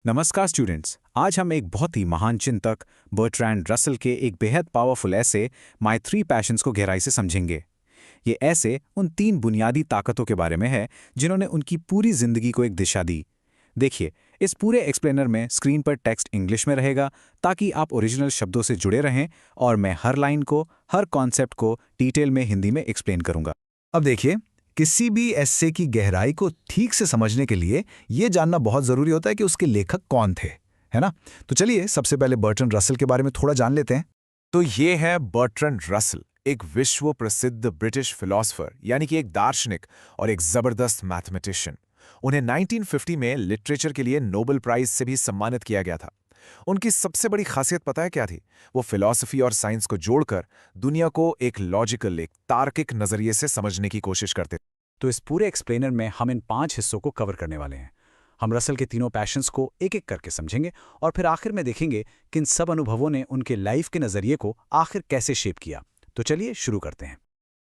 नमस्कार स्टूडेंट्स। आज हम एक बहुत ही महान चिंतक बर्ट्रैंड रसल के एक बेहद पावरफुल ऐसे माय थ्री पैशंस को गहराई से समझेंगे। ये ऐसे उन तीन बुनियादी ताकतों के बारे में है जिन्होंने उनकी पूरी जिंदगी को एक दिशा दी। देखिए, इस पूरे एक्सप्लेनर में स्क्रीन पर टेक्स्ट इंग्लिश में रहेगा ताकि आप ओरिजिनल शब्दों से जुड़े रहें, और मैं हर लाइन को, हर कॉन्सेप्ट को डिटेल में हिंदी में एक्सप्लेन करूंगा। अब देखिए, किसी भी एस्से की गहराई को ठीक से समझने के लिए यह जानना बहुत जरूरी होता है कि उसके लेखक कौन थे, है ना? तो चलिए सबसे पहले बर्ट्रैंड रसल के बारे में थोड़ा जान लेते हैं। तो ये है बर्ट्रैंड रसल, एक विश्व प्रसिद्ध ब्रिटिश फिलोसोफर, यानी कि एक दार्शनिक और एक जबरदस्त मैथमेटिशियन। उन्हें 1950 में लिटरेचर के लिए नोबेल प्राइज से भी सम्मानित किया गया था। उनकी सबसे बड़ी खासियत पता है क्या थी? वो फिलॉसफी और साइंस को जोड़कर दुनिया को एक लॉजिकल, एक तार्किक नजरिए से समझने की कोशिश करते थे। तो इस पूरे एक्सप्लेनर में हम इन 5 हिस्सों को कवर करने वाले हैं। हम रसल के तीनों पैशंस को एक एक करके समझेंगे और फिर आखिर में देखेंगे कि इन सब अनुभवों ने उनके लाइफ के नजरिए को आखिर कैसे शेप किया। तो चलिए शुरू करते हैं।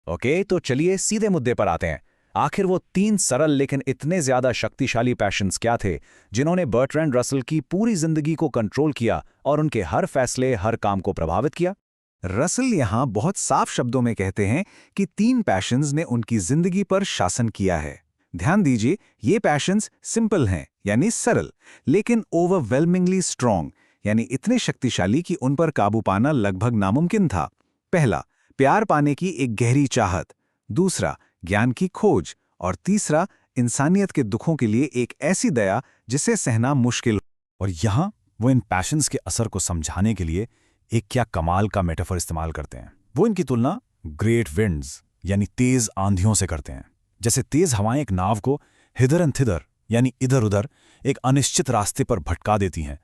ओके, तो चलिए सीधे मुद्दे पर आते हैं। आखिर वो तीन सरल लेकिन इतने ज्यादा शक्तिशाली पैशंस क्या थे जिन्होंने बर्ट्रैंड रसल की पूरी जिंदगी को कंट्रोल किया और उनके हर फैसले, हर काम को प्रभावित किया? रसल यहाँ बहुत साफ शब्दों में कहते हैं कि तीन पैशंस ने उनकी जिंदगी पर शासन किया है। ध्यान दीजिए, ये पैशंस सिंपल हैं, यानी सरल, लेकिन ओवरवेलमिंगली स्ट्रॉन्ग, यानी इतने शक्तिशाली कि उन पर काबू पाना लगभग नामुमकिन था। पहला, प्यार पाने की एक गहरी चाहत। दूसरा, ज्ञान की खोज। और तीसरा, इंसानियत के दुखों के लिए एक ऐसी दया जिसे सहना मुश्किल हो। और यहाँ वो इन पैशंस के असर को समझाने के लिए एक क्या कमाल का मेटाफर इस्तेमाल करते हैं। वो इनकी तुलना ग्रेट विंड्स यानी तेज आंधियों से करते हैं। जैसे तेज हवाएं एक नाव को हिदर एंड थिदर यानी इधर उधर एक अनिश्चित रास्ते पर भटका देती हैं,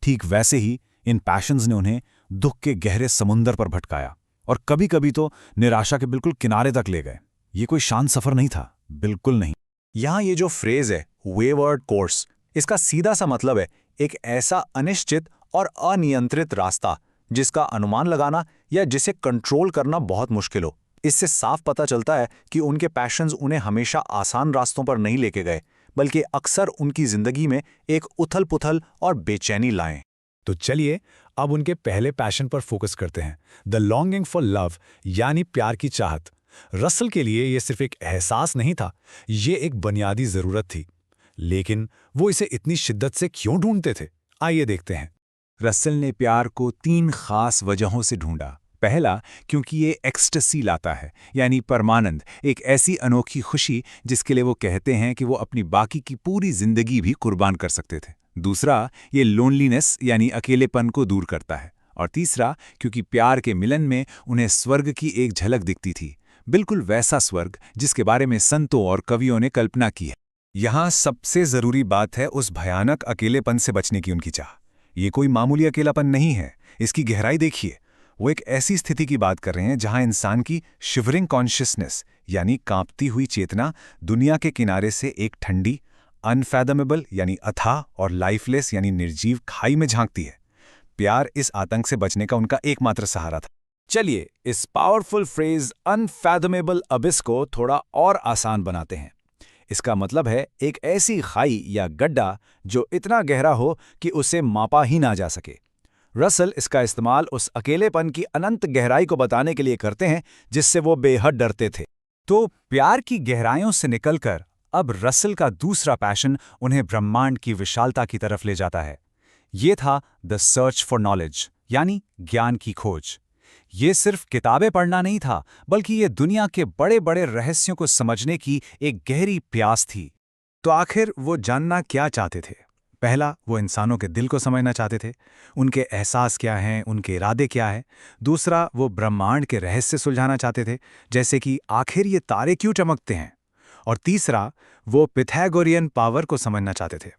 ठीक वैसे ही इन पैशंस ने उन्हें दुख के गहरे समुंदर पर भटकाया और कभी कभी तो निराशा के बिल्कुल किनारे तक ले गए। ये कोई शांत सफर नहीं था, बिल्कुल नहीं। यहाँ ये जो फ्रेज है वेवर्ड कोर्स, इसका सीधा सा मतलब है एक ऐसा अनिश्चित और अनियंत्रित रास्ता जिसका अनुमान लगाना या जिसे कंट्रोल करना बहुत मुश्किल हो। इससे साफ पता चलता है कि उनके पैशंस उन्हें हमेशा आसान रास्तों पर नहीं लेके गए, बल्कि अक्सर उनकी जिंदगी में एक उथल पुथल और बेचैनी लाएं। तो चलिए अब उनके पहले पैशन पर फोकस करते हैं, द लॉन्गिंग फॉर लव, यानी प्यार की चाहत। रसल के लिए यह सिर्फ एक एहसास नहीं था, ये एक बुनियादी जरूरत थी। लेकिन वो इसे इतनी शिद्दत से क्यों ढूंढते थे, आइए देखते हैं। रसल ने प्यार को तीन खास वजहों से ढूंढा। पहला, क्योंकि ये एक्सटेसी लाता है, यानी परमानंद, एक ऐसी अनोखी खुशी जिसके लिए वो कहते हैं कि वो अपनी बाकी की पूरी जिंदगी भी कुर्बान कर सकते थे। दूसरा, ये लोनलीनेस यानी अकेलेपन को दूर करता है। और तीसरा, क्योंकि प्यार के मिलन में उन्हें स्वर्ग की एक झलक दिखती थी, बिल्कुल वैसा स्वर्ग जिसके बारे में संतों और कवियों ने कल्पना की है। यहाँ सबसे जरूरी बात है उस भयानक अकेलेपन से बचने की उनकी चाह। ये कोई मामूली अकेलापन नहीं है, इसकी गहराई देखिए। वो एक ऐसी स्थिति की बात कर रहे हैं जहां इंसान की शिवरिंग कॉन्शियसनेस यानी कांपती हुई चेतना दुनिया के किनारे से एक ठंडी, अनफैदमेबल यानी अथाह और लाइफलेस यानी निर्जीव खाई में झांकती है। प्यार इस आतंक से बचने का उनका एकमात्र सहारा था। चलिए इस पावरफुल फ्रेज अनफैदमेबल अबिस को थोड़ा और आसान बनाते हैं। इसका मतलब है एक ऐसी खाई या गड्ढा जो इतना गहरा हो कि उसे मापा ही ना जा सके। रसल इसका इस्तेमाल उस अकेलेपन की अनंत गहराई को बताने के लिए करते हैं जिससे वो बेहद डरते थे। तो प्यार की गहराइयों से निकलकर अब रसल का दूसरा पैशन उन्हें ब्रह्मांड की विशालता की तरफ ले जाता है। ये था द सर्च फॉर नॉलेज, यानी ज्ञान की खोज। ये सिर्फ किताबें पढ़ना नहीं था, बल्कि ये दुनिया के बड़े बड़े रहस्यों को समझने की एक गहरी प्यास थी। तो आखिर वो जानना क्या चाहते थे? पहला, वो इंसानों के दिल को समझना चाहते थे, उनके एहसास क्या हैं, उनके इरादे क्या हैं। दूसरा, वो ब्रह्मांड के रहस्य सुलझाना चाहते थे, जैसे कि आखिर ये तारे क्यों चमकते हैं। और तीसरा, वो पिथागोरियन पावर को समझना चाहते थे,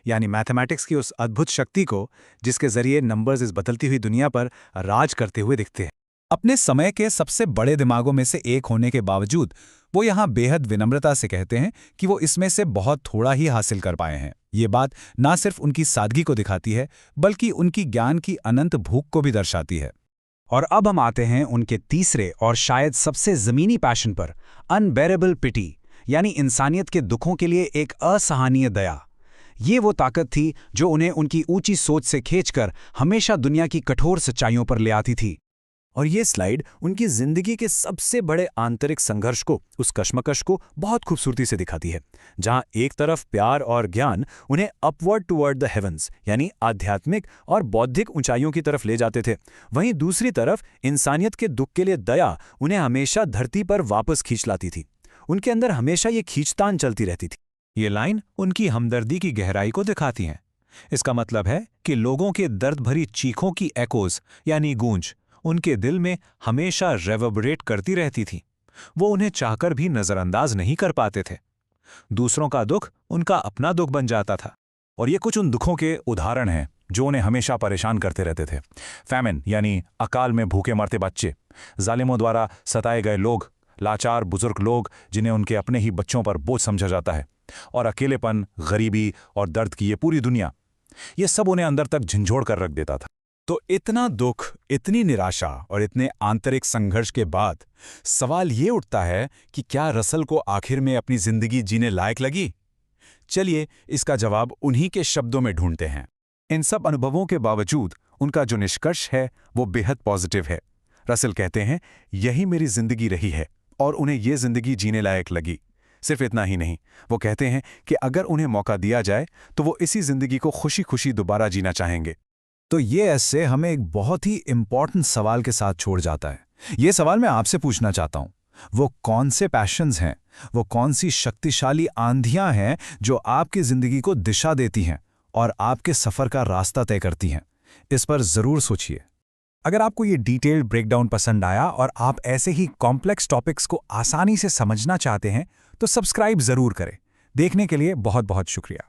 यानी मैथमेटिक्स की उस अद्भुत शक्ति को जिसके जरिए नंबर्स इस बदलती हुई दुनिया पर राज करते हुए दिखते हैं। अपने समय के सबसे बड़े दिमागों में से एक होने के बावजूद वो यहाँ बेहद विनम्रता से कहते हैं कि वो इसमें से बहुत थोड़ा ही हासिल कर पाए हैं। ये बात ना सिर्फ उनकी सादगी को दिखाती है, बल्कि उनकी ज्ञान की अनंत भूख को भी दर्शाती है। और अब हम आते हैं उनके तीसरे और शायद सबसे ज़मीनी पैशन पर, अनबेरेबल पिटी, यानी इंसानियत के दुखों के लिए एक असहनीय दया। ये वो ताकत थी जो उन्हें उनकी ऊंची सोच से खींचकर हमेशा दुनिया की कठोर सच्चाइयों पर ले आती थी। और ये स्लाइड उनकी जिंदगी के सबसे बड़े आंतरिक संघर्ष को, उस कश्मकश को बहुत खूबसूरती से दिखाती है, जहां एक तरफ प्यार और ज्ञान उन्हें अपवर्ड टुवर्ड द हेवंस यानी आध्यात्मिक और बौद्धिक ऊंचाइयों की तरफ ले जाते थे, वहीं दूसरी तरफ इंसानियत के दुख के लिए दया उन्हें हमेशा धरती पर वापस खींच लाती थी। उनके अंदर हमेशा ये खींचतान चलती रहती थी। ये लाइन उनकी हमदर्दी की गहराई को दिखाती हैं। इसका मतलब है कि लोगों के दर्द भरी चीखों की एकोज यानी गूंज उनके दिल में हमेशा रेवर्बरेट करती रहती थी। वो उन्हें चाहकर भी नजरअंदाज नहीं कर पाते थे। दूसरों का दुख उनका अपना दुख बन जाता था। और ये कुछ उन दुखों के उदाहरण हैं जो उन्हें हमेशा परेशान करते रहते थे। फैमिन यानी अकाल में भूखे मरते बच्चे, जालिमों द्वारा सताए गए लोग, लाचार बुजुर्ग लोग जिन्हें उनके अपने ही बच्चों पर बोझ समझा जाता है, और अकेलेपन, गरीबी और दर्द की ये पूरी दुनिया, ये सब उन्हें अंदर तक झंझोड़ कर रख देता था। तो इतना दुख, इतनी निराशा और इतने आंतरिक संघर्ष के बाद सवाल ये उठता है कि क्या रसल को आखिर में अपनी जिंदगी जीने लायक लगी? चलिए इसका जवाब उन्हीं के शब्दों में ढूंढते हैं। इन सब अनुभवों के बावजूद उनका जो निष्कर्ष है वो बेहद पॉजिटिव है। रसल कहते हैं, यही मेरी जिंदगी रही है और उन्हें ये जिंदगी जीने लायक लगी। सिर्फ इतना ही नहीं, वो कहते हैं कि अगर उन्हें मौका दिया जाए तो वो इसी जिंदगी को खुशी खुशी दोबारा जीना चाहेंगे। तो ये ऐसे हमें एक बहुत ही इंपॉर्टेंट सवाल के साथ छोड़ जाता है। ये सवाल मैं आपसे पूछना चाहता हूँ, वो कौन से पैशंस हैं, वो कौन सी शक्तिशाली आंधियां हैं जो आपकी जिंदगी को दिशा देती हैं और आपके सफर का रास्ता तय करती हैं? इस पर जरूर सोचिए। अगर आपको ये डिटेल्ड ब्रेकडाउन पसंद आया और आप ऐसे ही कॉम्प्लेक्स टॉपिक्स को आसानी से समझना चाहते हैं तो सब्सक्राइब जरूर करें। देखने के लिए बहुत बहुत शुक्रिया।